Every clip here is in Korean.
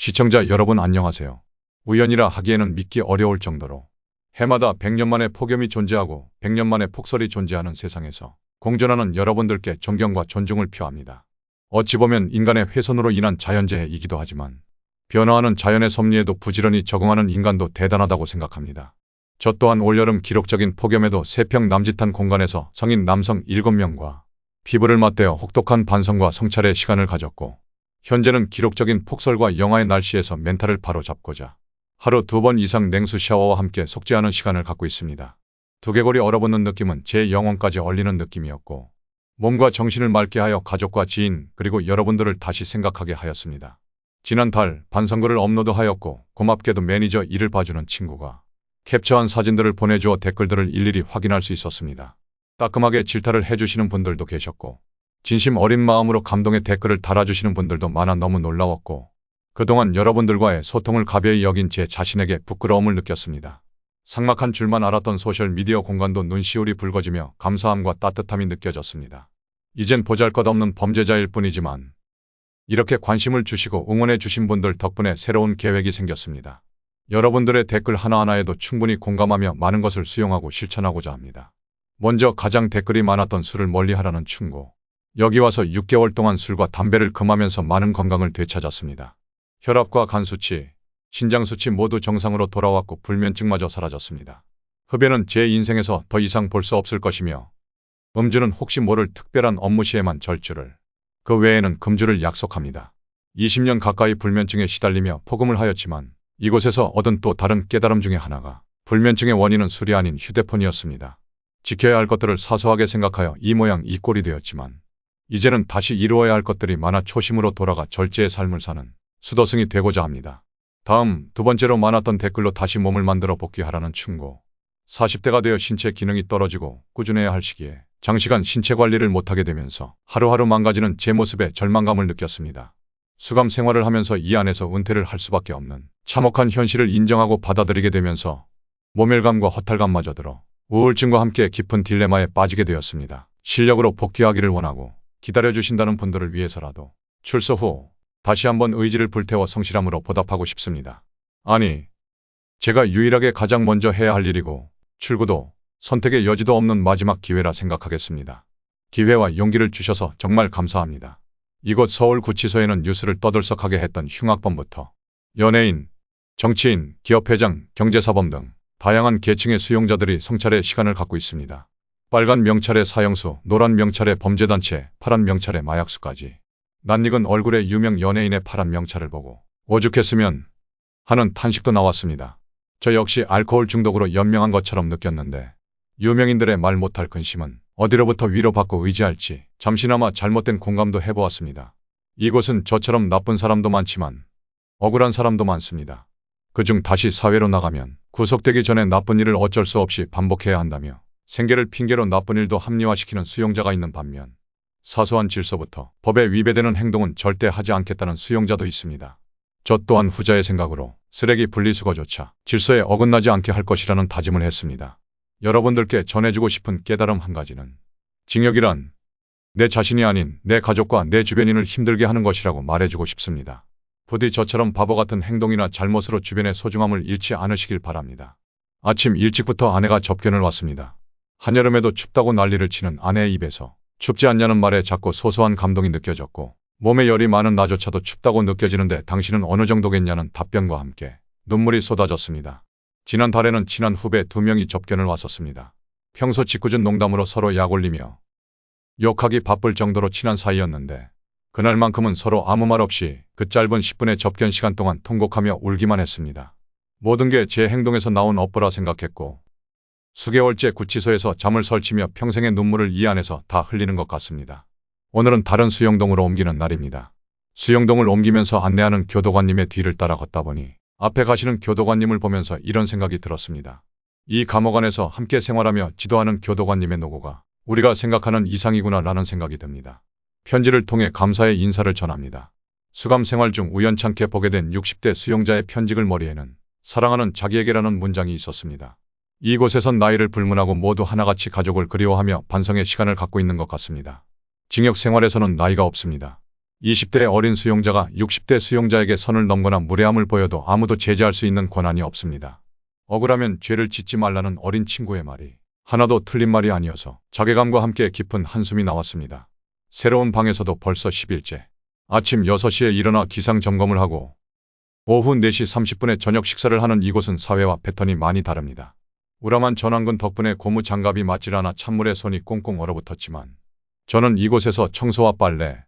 시청자 여러분 안녕하세요. 우연이라 하기에는 믿기 어려울 정도로 해마다 100년 만에 폭염이 존재하고 100년 만에 폭설이 존재하는 세상에서 공존하는 여러분들께 존경과 존중을 표합니다. 어찌 보면 인간의 훼손으로 인한 자연재해이기도 하지만 변화하는 자연의 섭리에도 부지런히 적응하는 인간도 대단하다고 생각합니다. 저 또한 올여름 기록적인 폭염에도 세평 남짓한 공간에서 성인 남성 7명과 피부를 맞대어 혹독한 반성과 성찰의 시간을 가졌고 현재는 기록적인 폭설과 영하의 날씨에서 멘탈을 바로잡고자 하루 2번 이상 냉수 샤워와 함께 속죄하는 시간을 갖고 있습니다. 두개골이 얼어붙는 느낌은 제 영혼까지 얼리는 느낌이었고 몸과 정신을 맑게 하여 가족과 지인 그리고 여러분들을 다시 생각하게 하였습니다. 지난달 반성글을 업로드하였고 고맙게도 매니저 일을 봐주는 친구가 캡처한 사진들을 보내주어 댓글들을 일일이 확인할 수 있었습니다. 따끔하게 질타를 해주시는 분들도 계셨고 진심 어린 마음으로 감동의 댓글을 달아주시는 분들도 많아 너무 놀라웠고 그동안 여러분들과의 소통을 가벼이 여긴 제 자신에게 부끄러움을 느꼈습니다. 삭막한 줄만 알았던 소셜미디어 공간도 눈시울이 붉어지며 감사함과 따뜻함이 느껴졌습니다. 이젠 보잘것없는 범죄자일 뿐이지만 이렇게 관심을 주시고 응원해 주신 분들 덕분에 새로운 계획이 생겼습니다. 여러분들의 댓글 하나하나에도 충분히 공감하며 많은 것을 수용하고 실천하고자 합니다. 먼저 가장 댓글이 많았던 술을 멀리하라는 충고. 여기 와서 6개월 동안 술과 담배를 금하면서 많은 건강을 되찾았습니다. 혈압과 간 수치, 신장 수치 모두 정상으로 돌아왔고 불면증마저 사라졌습니다. 흡연은 제 인생에서 더 이상 볼 수 없을 것이며 음주는 혹시 모를 특별한 업무 시에만 절주를, 그 외에는 금주를 약속합니다. 20년 가까이 불면증에 시달리며 폭음을 하였지만 이곳에서 얻은 또 다른 깨달음 중에 하나가 불면증의 원인은 술이 아닌 휴대폰이었습니다. 지켜야 할 것들을 사소하게 생각하여 이 모양 이 꼴이 되었지만 이제는 다시 이루어야 할 것들이 많아 초심으로 돌아가 절제의 삶을 사는 수도승이 되고자 합니다. 다음 2번째로 많았던 댓글로 다시 몸을 만들어 복귀하라는 충고. 40대가 되어 신체 기능이 떨어지고 꾸준해야 할 시기에 장시간 신체 관리를 못하게 되면서 하루하루 망가지는 제 모습에 절망감을 느꼈습니다. 수감 생활을 하면서 이 안에서 은퇴를 할 수밖에 없는 참혹한 현실을 인정하고 받아들이게 되면서 모멸감과 허탈감마저 들어 우울증과 함께 깊은 딜레마에 빠지게 되었습니다. 실력으로 복귀하기를 원하고 기다려주신다는 분들을 위해서라도 출소 후 다시 한번 의지를 불태워 성실함으로 보답하고 싶습니다. 아니, 제가 유일하게 가장 먼저 해야 할 일이고 출구도 선택의 여지도 없는 마지막 기회라 생각하겠습니다. 기회와 용기를 주셔서 정말 감사합니다. 이곳 서울구치소에는 뉴스를 떠들썩하게 했던 흉악범부터 연예인, 정치인, 기업회장, 경제사범 등 다양한 계층의 수용자들이 성찰의 시간을 갖고 있습니다. 빨간 명찰의 사형수, 노란 명찰의 범죄단체, 파란 명찰의 마약수까지. 낯익은 얼굴의 유명 연예인의 파란 명찰을 보고 오죽했으면 하는 탄식도 나왔습니다. 저 역시 알코올 중독으로 연명한 것처럼 느꼈는데 유명인들의 말 못할 근심은 어디로부터 위로받고 의지할지 잠시나마 잘못된 공감도 해보았습니다. 이곳은 저처럼 나쁜 사람도 많지만 억울한 사람도 많습니다. 그중 다시 사회로 나가면 구속되기 전에 나쁜 일을 어쩔 수 없이 반복해야 한다며 생계를 핑계로 나쁜 일도 합리화시키는 수용자가 있는 반면 사소한 질서부터 법에 위배되는 행동은 절대 하지 않겠다는 수용자도 있습니다. 저 또한 후자의 생각으로 쓰레기 분리수거조차 질서에 어긋나지 않게 할 것이라는 다짐을 했습니다. 여러분들께 전해주고 싶은 깨달음 한 가지는 징역이란 내 자신이 아닌 내 가족과 내 주변인을 힘들게 하는 것이라고 말해주고 싶습니다. 부디 저처럼 바보 같은 행동이나 잘못으로 주변의 소중함을 잃지 않으시길 바랍니다. 아침 일찍부터 아내가 접견을 왔습니다. 한여름에도 춥다고 난리를 치는 아내의 입에서 춥지 않냐는 말에 자꾸 소소한 감동이 느껴졌고 몸에 열이 많은 나조차도 춥다고 느껴지는데 당신은 어느 정도겠냐는 답변과 함께 눈물이 쏟아졌습니다. 지난달에는 친한 후배 2명이 접견을 왔었습니다. 평소 짓궂은 농담으로 서로 약올리며 욕하기 바쁠 정도로 친한 사이였는데 그날만큼은 서로 아무 말 없이 그 짧은 10분의 접견 시간 동안 통곡하며 울기만 했습니다. 모든 게 제 행동에서 나온 업보라 생각했고 수개월째 구치소에서 잠을 설치며 평생의 눈물을 이 안에서 다 흘리는 것 같습니다. 오늘은 다른 수용동으로 옮기는 날입니다. 수용동을 옮기면서 안내하는 교도관님의 뒤를 따라 걷다 보니 앞에 가시는 교도관님을 보면서 이런 생각이 들었습니다. 이 감옥 안에서 함께 생활하며 지도하는 교도관님의 노고가 우리가 생각하는 이상이구나 라는 생각이 듭니다. 편지를 통해 감사의 인사를 전합니다. 수감 생활 중 우연찮게 보게 된 60대 수용자의 편지글 머리에는 사랑하는 자기에게라는 문장이 있었습니다. 이곳에선 나이를 불문하고 모두 하나같이 가족을 그리워하며 반성의 시간을 갖고 있는 것 같습니다. 징역 생활에서는 나이가 없습니다. 20대의 어린 수용자가 60대 수용자에게 선을 넘거나 무례함을 보여도 아무도 제재할 수 있는 권한이 없습니다. 억울하면 죄를 짓지 말라는 어린 친구의 말이 하나도 틀린 말이 아니어서 자괴감과 함께 깊은 한숨이 나왔습니다. 새로운 방에서도 벌써 10일째. 아침 6시에 일어나 기상 점검을 하고 오후 4시 30분에 저녁 식사를 하는 이곳은 사회와 패턴이 많이 다릅니다. 우람한 전완근 덕분에 고무 장갑이 맞질 않아 찬물에 손이 꽁꽁 얼어붙었지만 저는 이곳에서 청소와 빨래,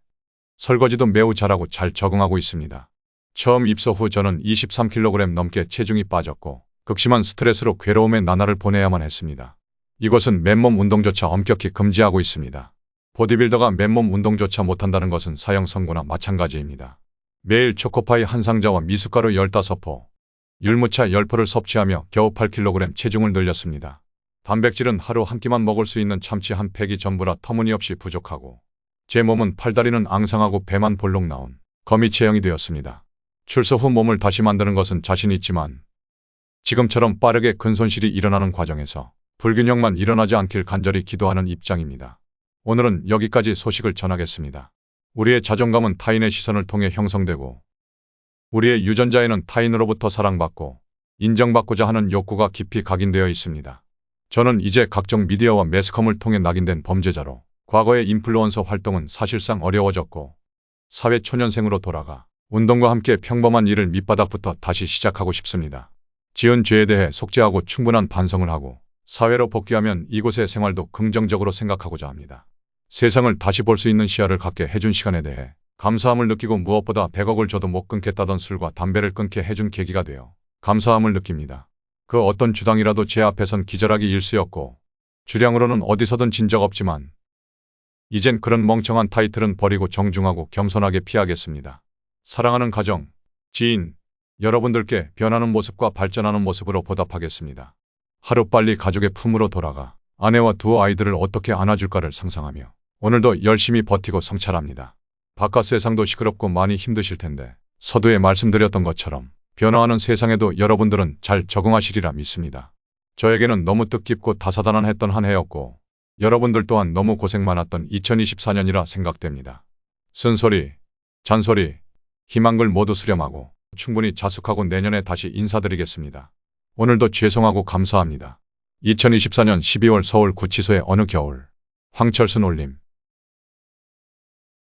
설거지도 매우 잘하고 잘 적응하고 있습니다. 처음 입소 후 저는 23kg 넘게 체중이 빠졌고 극심한 스트레스로 괴로움의 나날을 보내야만 했습니다. 이곳은 맨몸 운동조차 엄격히 금지하고 있습니다. 보디빌더가 맨몸 운동조차 못한다는 것은 사형 선고나 마찬가지입니다. 매일 초코파이 한 상자와 미숫가루 15포, 율무차 10포를 섭취하며 겨우 8kg 체중을 늘렸습니다. 단백질은 하루 한 끼만 먹을 수 있는 참치 한 팩이 전부라 터무니없이 부족하고 제 몸은 팔다리는 앙상하고 배만 볼록 나온 거미 체형이 되었습니다. 출소 후 몸을 다시 만드는 것은 자신 있지만 지금처럼 빠르게 근손실이 일어나는 과정에서 불균형만 일어나지 않길 간절히 기도하는 입장입니다. 오늘은 여기까지 소식을 전하겠습니다. 우리의 자존감은 타인의 시선을 통해 형성되고 우리의 유전자에는 타인으로부터 사랑받고 인정받고자 하는 욕구가 깊이 각인되어 있습니다. 저는 이제 각종 미디어와 매스컴을 통해 낙인된 범죄자로 과거의 인플루언서 활동은 사실상 어려워졌고 사회 초년생으로 돌아가 운동과 함께 평범한 일을 밑바닥부터 다시 시작하고 싶습니다. 지은 죄에 대해 속죄하고 충분한 반성을 하고 사회로 복귀하면 이곳의 생활도 긍정적으로 생각하고자 합니다. 세상을 다시 볼 수 있는 시야를 갖게 해준 시간에 대해 감사함을 느끼고 무엇보다 100억을 줘도 못 끊겠다던 술과 담배를 끊게 해준 계기가 되어 감사함을 느낍니다. 그 어떤 주당이라도 제 앞에선 기절하기 일쑤였고 주량으로는 어디서든 진 적 없지만 이젠 그런 멍청한 타이틀은 버리고 정중하고 겸손하게 피하겠습니다. 사랑하는 가정, 지인, 여러분들께 변하는 모습과 발전하는 모습으로 보답하겠습니다. 하루빨리 가족의 품으로 돌아가 아내와 두 아이들을 어떻게 안아줄까를 상상하며 오늘도 열심히 버티고 성찰합니다. 바깥 세상도 시끄럽고 많이 힘드실 텐데 서두에 말씀드렸던 것처럼 변화하는 세상에도 여러분들은 잘 적응하시리라 믿습니다. 저에게는 너무 뜻깊고 다사다난했던 한 해였고 여러분들 또한 너무 고생 많았던 2024년이라 생각됩니다. 쓴소리, 잔소리, 희망글 모두 수렴하고 충분히 자숙하고 내년에 다시 인사드리겠습니다. 오늘도 죄송하고 감사합니다. 2024년 12월 서울 구치소의 어느 겨울 황철순 올림